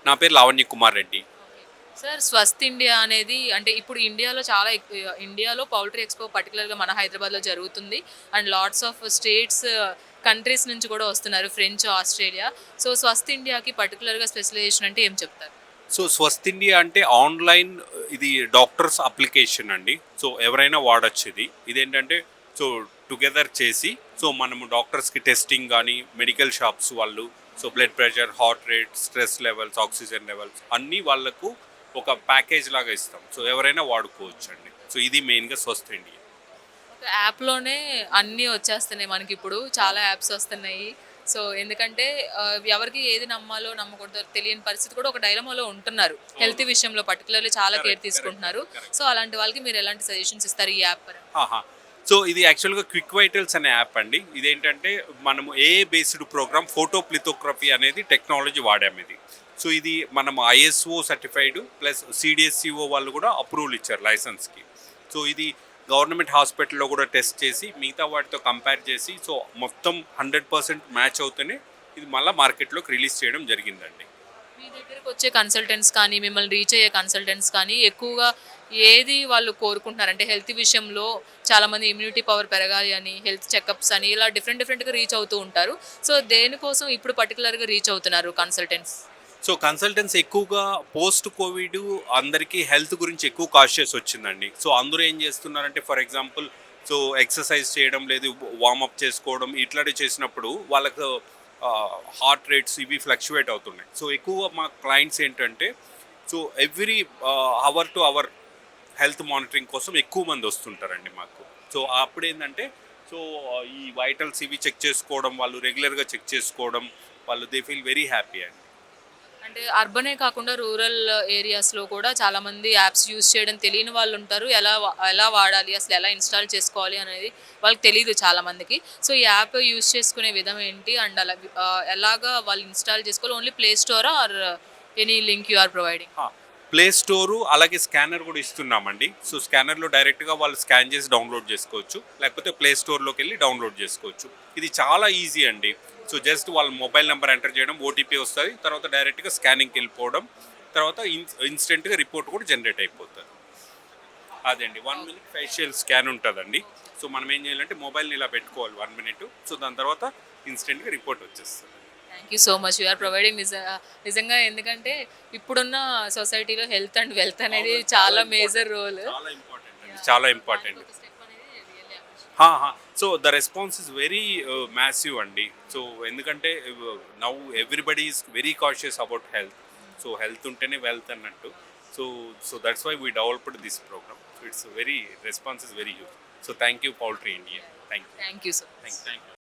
నా పేరు Lavanya Kumar Reddy. Sir Swasth India అనేది అంటే ఇప్పుడు ఇండియాలో చాలా ఇండియాలో పౌల్ట్రీ ఎక్స్పో పర్టికులర్గా మన హైదరాబాద్లో జరుగుతుంది. And lots of states countries నుంచి కూడా వస్తున్నారు, ఫ్రెంచ్, ఆస్ట్రేలియా. సో స్వస్థ్ ఇండియాకి పర్టికులర్గా స్పెషలైజేషన్ అంటే ఏం చెప్తారు? సో స్వస్థ్ ఇండియా అంటే ఆన్లైన్, ఇది డాక్టర్స్ అప్లికేషన్ అండి. సో ఎవరైనా వాడచ్చు ఇది. ఇదేంటంటే సో టుగెదర్ చేసి సో మనము డాక్టర్స్కి టెస్టింగ్ కానీ మెడికల్ షాప్స్ వాళ్ళు so blood pressure, heart rate, stress levels, oxygen levels అన్నీ వాళ్ళకు ఒక ప్యాకేజ్ లాగా ఇస్తాం. సో ఎవరైనా వాడుకోవచ్చు అండి. సో ఇది మెయిన్గా స్వస్థ్ ఇండియా. ఒక యాప్లోనే అన్నీ వచ్చేస్తున్నాయి మనకి, ఇప్పుడు చాలా యాప్స్ వస్తున్నాయి. సో ఎందుకంటే ఎవరికి ఏది నమ్మాలో నమ్మకూడదో తెలియని పరిస్థితి కూడా ఒక డైలమాలో ఉంటున్నారు. హెల్త్ విషయంలో పర్టికులర్లీ చాలా కేర్ తీసుకుంటున్నారు. సో అలాంటి వాళ్ళకి మీరు ఎలాంటి సజెషన్స్ ఇస్తారు ఈ యాప్ పరంగా? సో ఇది యాక్చువల్గా క్విక్ వైటల్స్ అనే యాప్ అండి. ఇదేంటంటే మనము ఏఏ బేస్డ్ ప్రోగ్రామ్ ఫోటో ప్లిథోగ్రఫీ అనేది టెక్నాలజీ వాడాము ఇది. సో ఇది మనం ఐఎస్ఓ సర్టిఫైడ్ ప్లస్ సిడిఎస్సిఓ వాళ్ళు కూడా అప్రూవల్ ఇచ్చారు లైసెన్స్కి. సో ఇది గవర్నమెంట్ హాస్పిటల్లో కూడా టెస్ట్ చేసి మిగతా వాటితో కంపేర్ చేసి సో మొత్తం 100% మ్యాచ్ అవుతూనే ఇది మళ్ళీ మార్కెట్లోకి రిలీజ్ చేయడం జరిగిందండి. మీ దగ్గరకు వచ్చే కన్సల్టెంట్స్ కానీ, మిమ్మల్ని రీచ్ అయ్యే కన్సల్టెంట్స్ కానీ ఎక్కువగా ఏది వాళ్ళు కోరుకుంటున్నారు? అంటే హెల్త్ విషయంలో చాలామంది ఇమ్యూనిటీ పవర్ పెరగాలి అని, హెల్త్ చెకప్స్ అని ఇలా డిఫరెంట్గా రీచ్ అవుతూ ఉంటారు. సో దేనికోసం ఇప్పుడు పర్టికులర్గా రీచ్ అవుతున్నారు కన్సల్టెంట్స్? సో కన్సల్టెన్స్ ఎక్కువగా పోస్ట్ కోవిడ్ అందరికీ హెల్త్ గురించి ఎక్కువ కాన్షియస్ వచ్చిందండి. సో అందరూ ఏం చేస్తున్నారంటే ఫర్ ఎగ్జాంపుల్ సో ఎక్సర్సైజ్ చేయడం లేదు, వార్మప్ చేసుకోవడం ఇట్లాంటివి చేసినప్పుడు వాళ్ళకు హార్ట్ రేట్స్ ఇవి ఫ్లక్చువేట్ అవుతున్నాయి. సో ఎక్కువ మా క్లయింట్స్ ఏంటంటే so every hour to hour health monitoring కోసం ఎక్కువ మంది వస్తుంటారండి మాకు. సో అప్పుడు ఏంటంటే సో ఈ వైటల్స్ ఇవి చెక్ చేసుకోవడం, వాళ్ళు రెగ్యులర్గా చెక్ చేసుకోవడం, వాళ్ళు దే ఫీల్ వెరీ హ్యాపీ అండి. అంటే అర్బనే కాకుండా రూరల్ ఏరియాస్లో కూడా చాలామంది యాప్స్ యూజ్ చేయడం తెలియని వాళ్ళు ఉంటారు. ఎలా వాడాలి, అసలు ఎలా ఇన్స్టాల్ చేసుకోవాలి అనేది వాళ్ళకి తెలియదు చాలామందికి. సో ఈ యాప్ యూజ్ చేసుకునే విధం ఏంటి? అండ్ ఎలాగా వాళ్ళు ఇన్స్టాల్ చేసుకోవాలి? ఓన్లీ ప్లే స్టోరా or any link you are providing? Play store అలాగే స్కానర్ కూడా ఇస్తున్నామండి. సో స్కానర్లో డైరెక్ట్గా వాళ్ళు స్కాన్ చేసి డౌన్లోడ్ చేసుకోవచ్చు, లేకపోతే ప్లే స్టోర్లోకి వెళ్ళి డౌన్లోడ్ చేసుకోవచ్చు. ఇది చాలా ఈజీ అండి. సో జస్ట్ వాళ్ళ మొబైల్ నెంబర్ ఎంటర్ చేయడం, ఓటీపీ వస్తుంది, తర్వాత డైరెక్ట్గా స్కానింగ్కి వెళ్ళిపోవడం, తర్వాత ఇన్స్టెంట్గా రిపోర్ట్ కూడా జనరేట్ అయిపోతుంది. అదండి 1 minute ఫేషియల్ స్కాన్ ఉంటుందండి. సో మనం ఏం చేయాలంటే మొబైల్ని ఇలా పెట్టుకోవాలి 1 minute. సో దాని తర్వాత ఇన్స్టెంట్గా రిపోర్ట్ వచ్చేస్తుంది. Thank you so much. You are providing నిజంగా, ఎందుకంటే ఇప్పుడున్న సొసైటీలో హెల్త్ అండ్ వెల్త్ అనేది చాలా మేజర్ రోల్. చాలా important. So the response is very massive అండి. సో ఎందుకంటే now everybody is very cautious about health. So health ఉంటేనే వెల్త్ అన్నట్టు. So that's why we developed this program. So it's very response is very huge. So thank you poultry India. Thank you so much. Thank you.